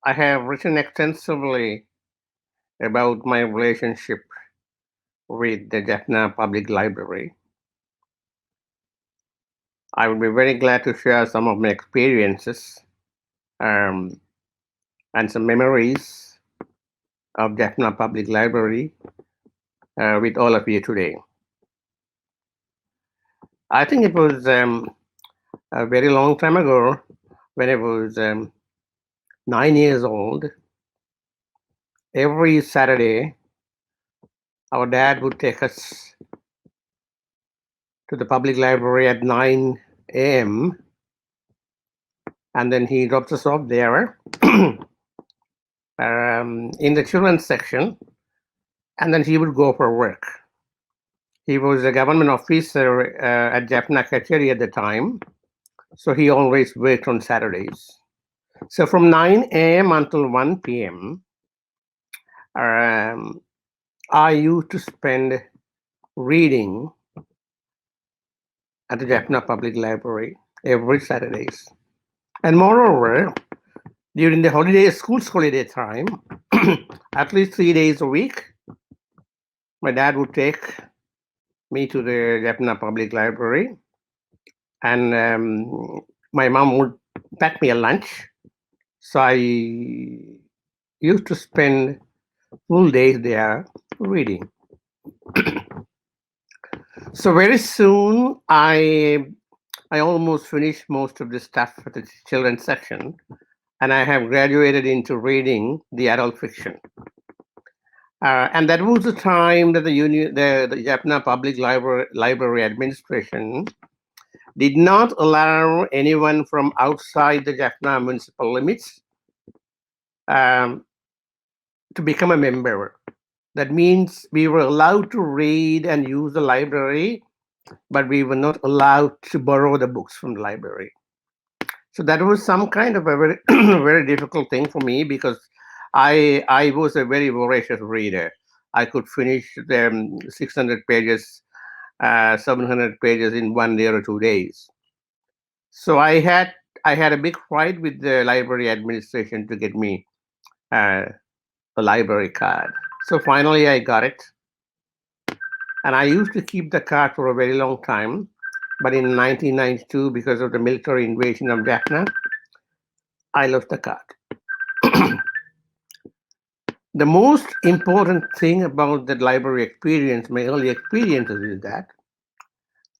I have written extensively about my relationship with the Jaffna Public Library. I would be very glad to share some of my experiences um, and some memories of Jaffna Public Library with all of you today. I think it was a very long time ago when I was 9 years old. Every Saturday, our dad would take us to the public library at 9 a.m. and then he drops us off there in the children's section, and then he would go for work. He was a government officer at Jaffna Kacheri at the time, so he always worked on Saturdays. So from 9 a.m. until 1 p.m., um, I used to spend reading at the Jaffna Public Library every Saturdays. And moreover, during the school's holiday time, at least 3 days a week, my dad would take me to the Jaffna Public Library, and my mom would pack me a lunch. So I used to spend full days there reading. So very soon, I almost finished most of the stuff at the children's section, and I have graduated into reading the adult fiction. And that was the time that the Jaffna Public Library Administration did not allow anyone from outside the Jaffna municipal limits um, to become a member. That means we were allowed to read and use the library, but we were not allowed to borrow the books from the library. So that was some kind of a very, very difficult thing for me because I was a very voracious reader. I could finish the 600 pages, 700 pages in 1 day or 2 days. So I had a big fight with the library administration to get me uh, a library card. So finally I got it, and I used to keep the card for a very long time. But in 1992, because of the military invasion of Jaffna, I lost the card. The most important thing about that library experience, my early experiences, is that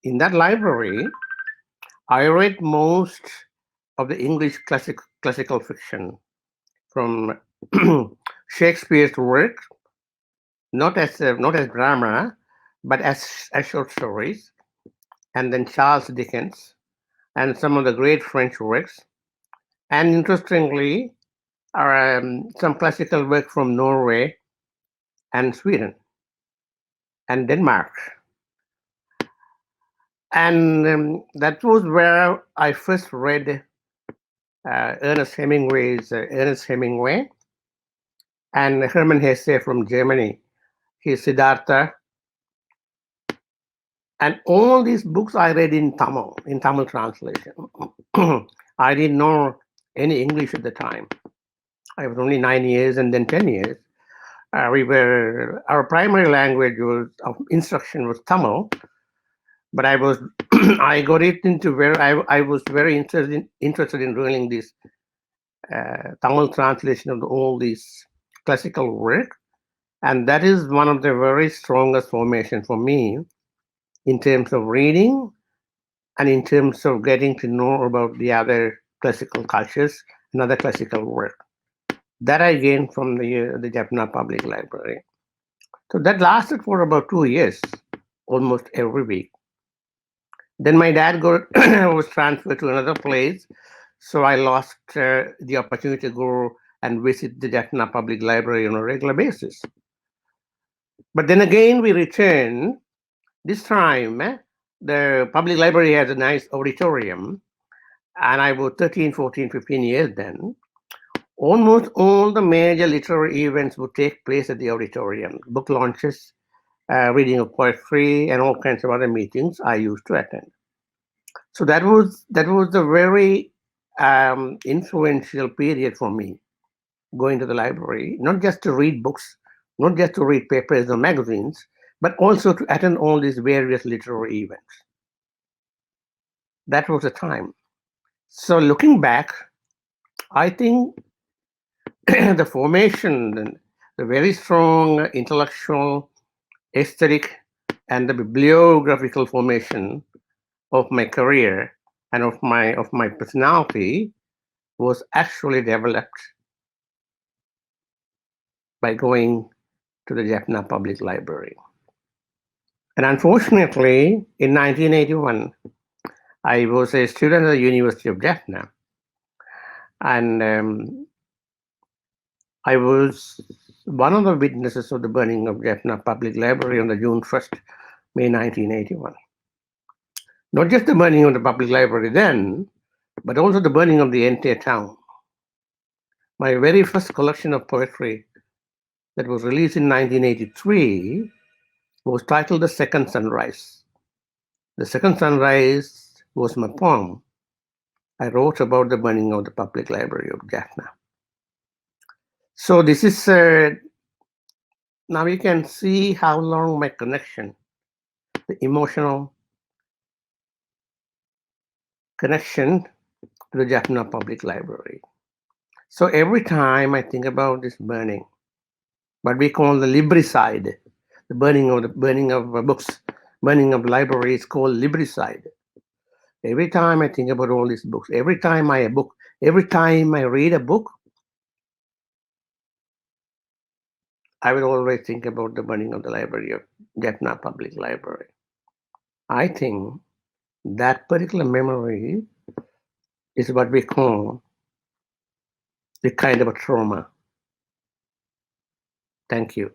in that library, I read most of the English classical fiction from Shakespeare's work, not as drama, but as short stories, and then Charles Dickens, and some of the great French works, and interestingly, some classical work from Norway and Sweden and Denmark. And that was where I first read Ernest Hemingway and Hermann Hesse from Germany, his Siddhartha. And all these books I read in Tamil translation. I didn't know any English at the time. I was only 9 years and then 10 years. Our primary language of instruction was Tamil, but I got it into where I was very interested in reading this Tamil translation of all these classical work, and that is one of the very strongest formation for me in terms of reading and in terms of getting to know about the other classical cultures and other classical work. That I gained from the Jaffna Public Library. So that lasted for about 2 years, almost every week. Then my dad was transferred to another place, so I lost the opportunity to go and visit the Jaffna Public Library on a regular basis. But then again, we returned. This time, the public library has a nice auditorium, and I was 13, 14, 15 years then. Almost all the major literary events would take place at the auditorium. Book launches, reading of poetry, and all kinds of other meetings I used to attend. So that was a very influential period for me. going to the library, not just to read books, not just to read papers or magazines, but also to attend all these various literary events. That was the time. So looking back, I think the formation, the very strong intellectual, aesthetic, and the bibliographical formation of my career and of my personality was actually developed by going to the Jaffna Public Library. And unfortunately, in 1981, I was a student at the University of Jaffna, and I was one of the witnesses of the burning of Jaffna Public Library on the June 1st, May 1981. Not just the burning of the public library then, but also the burning of the entire town. My very first collection of poetry that was released in 1983 was titled The Second Sunrise. The Second Sunrise was my poem I wrote about the burning of the public library of Jaffna. So this is, now you can see how long my connection, the emotional connection to the Jaffna Public Library. So every time I think about this burning, what we call the libricide, the burning of books, burning of libraries called libricide. Every time I think about all these books, every time I read a book, I will always think about the burning of the library of Jaffna Public Library. I think that particular memory is what we call the kind of a trauma. Thank you.